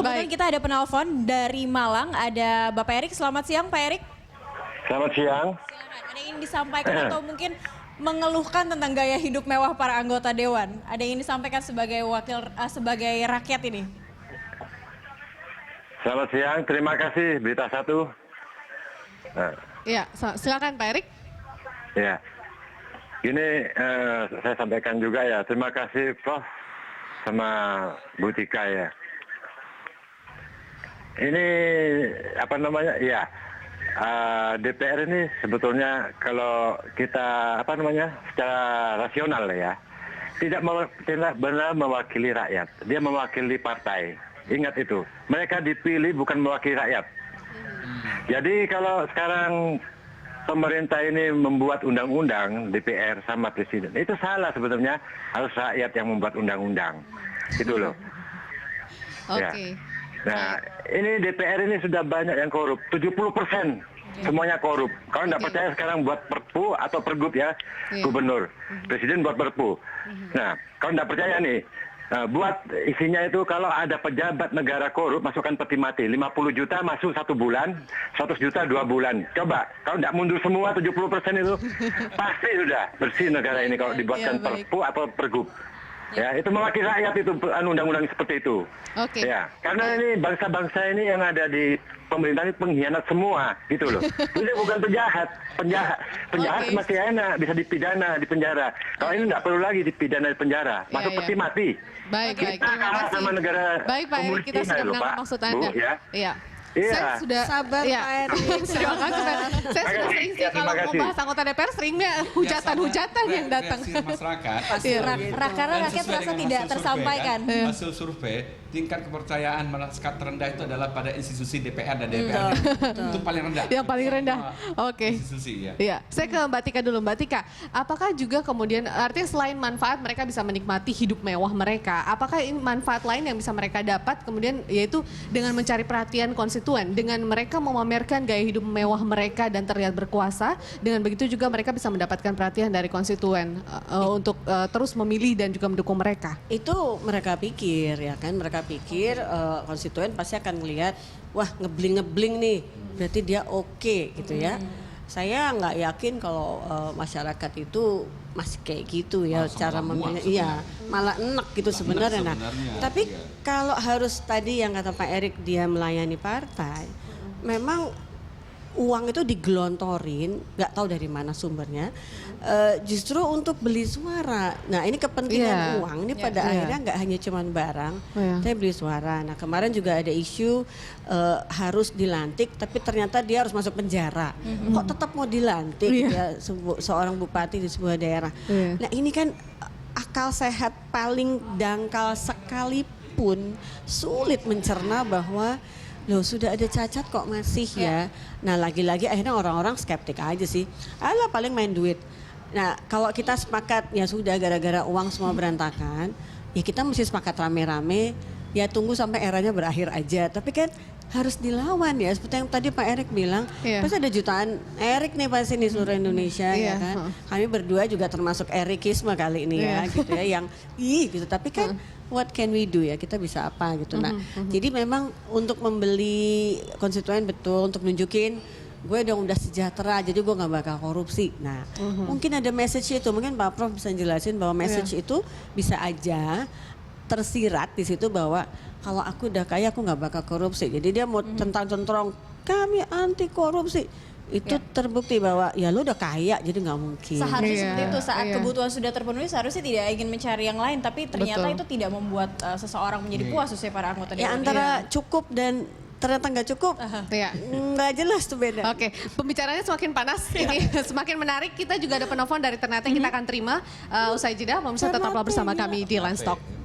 kebetulan kita ada penelpon dari Malang, ada Bapak Erik. Selamat siang Pak Erik. Selamat siang. Silakan, ada yang ingin disampaikan atau mungkin mengeluhkan tentang gaya hidup mewah para anggota Dewan? Ada yang ingin disampaikan sebagai sebagai rakyat ini? Selamat siang, terima kasih Berita Satu. Ya, silakan Pak Erik. Ya, ini saya sampaikan juga ya, terima kasih Prof sama Bu Tika ya. Ini apa namanya? Ya, DPR ini sebetulnya kalau kita apa namanya secara rasional ya, tidak benar mewakili rakyat, dia mewakili partai. Ingat itu, mereka dipilih bukan mewakili rakyat. Jadi kalau sekarang pemerintah ini membuat undang-undang DPR sama presiden, itu salah sebetulnya, harus rakyat yang membuat undang-undang. Itu loh. Oke. Ya. Nah, ini DPR ini sudah banyak yang korup, 70% semuanya korup. Kalau nggak percaya sekarang buat perpu atau pergub ya, gubernur, presiden buat perpu. Nah, kalau nggak percaya nih, buat isinya itu kalau ada pejabat negara korup, masukkan peti mati, 50 juta masuk 1 bulan, 100 juta 2 bulan. Coba, kalau nggak mundur semua 70% itu, pasti sudah bersih negara ini kalau dibuatkan perpu atau pergub. Ya, itu mewakili rakyat itu undang-undang seperti itu. Oke. Ya, karena ini bangsa-bangsa ini yang ada di pemerintah ini pengkhianat semua, gitu loh. Ini bukan penjahat, penjahat masih enak, bisa dipidana, di penjara. Kalau ini nggak perlu lagi dipidana di penjara, masuk peti mati. Baik, kita kalah sama negara baik Pak Erik, kita sudah menangkap maksud Anda. Bu, ya. Iya. Iya. Saya sudah Sabar Pak Erik. Terima kasih. Saya sudah sering sih kalau membahas anggota DPR seringnya hujatan-hujatan yang datang. Masyarakat. Karena rakyat merasa tidak tersampaikan. Hasil survei, tingkat kepercayaan masyarakat terendah itu adalah pada institusi DPR dan DPR. Itu paling rendah. Yang paling rendah. Oke. Institusi ya. Iya, saya ke Mbak Tika dulu. Mbak Tika, apakah juga kemudian artinya selain manfaat mereka bisa menikmati hidup mewah mereka, apakah ini manfaat lain yang bisa mereka dapat kemudian yaitu dengan mencari perhatian konstituen, dengan mereka memamerkan gaya hidup mewah mereka dan terlihat berkuasa, dengan begitu juga mereka bisa mendapatkan perhatian dari konstituen untuk terus memilih dan juga mendukung mereka. Itu mereka pikir ya kan, mereka pikir konstituen pasti akan melihat, wah ngebling-ngebling nih, berarti dia oke gitu ya. Saya nggak yakin kalau masyarakat itu masih kayak gitu ya cara memilih. Iya, malah enak gitu sebenarnya. Nah, tapi kalau harus tadi yang kata Pak Erik dia melayani partai, memang uang itu digelontorin, nggak tahu dari mana sumbernya, justru untuk beli suara. Nah ini kepentingan uang ini pada akhirnya nggak hanya cuman barang, tapi beli suara. Nah kemarin juga ada isu harus dilantik, tapi ternyata dia harus masuk penjara. Kok tetap mau dilantik ya seorang bupati di sebuah daerah. Nah ini kan akal sehat paling dangkal sekalipun sulit mencerna bahwa loh sudah ada cacat kok masih ya. Nah lagi-lagi akhirnya orang-orang skeptik aja sih. Alah paling main duit. Nah kalau kita sepakat ya sudah gara-gara uang semua berantakan. Ya kita mesti sepakat rame-rame. Ya tunggu sampai eranya berakhir aja. Tapi kan harus dilawan ya. Seperti yang tadi Pak Erik bilang. Pasti ada jutaan Erik nih pasti di seluruh Indonesia ya kan. Kami berdua juga termasuk Erikisme kali ini ya. Gitu ya yang gitu. Tapi kan what can we do ya, kita bisa apa gitu. Nah, jadi memang untuk membeli konstituen betul, untuk nunjukin gue udah sejahtera, jadi gue nggak bakal korupsi. Nah, mungkin ada message itu, mungkin Pak Prof bisa jelasin bahwa message itu bisa aja tersirat di situ bahwa kalau aku udah kaya aku nggak bakal korupsi. Jadi dia mau centang-centrong kami anti korupsi. Itu terbukti bahwa ya lu udah kaya jadi nggak mungkin. Seharusnya seperti itu, saat kebutuhan sudah terpenuhi seharusnya tidak ingin mencari yang lain, tapi ternyata itu tidak membuat seseorang menjadi puas khususnya para anggota ya dewan. Antara cukup dan ternyata nggak cukup, nggak jelas tuh beda. Oke, pembicaraannya semakin panas, ini semakin menarik. Kita juga ada penelpon dari Ternate, kita akan terima usai jeda. Pemirsa tetaplah bersama kami di Line Talk.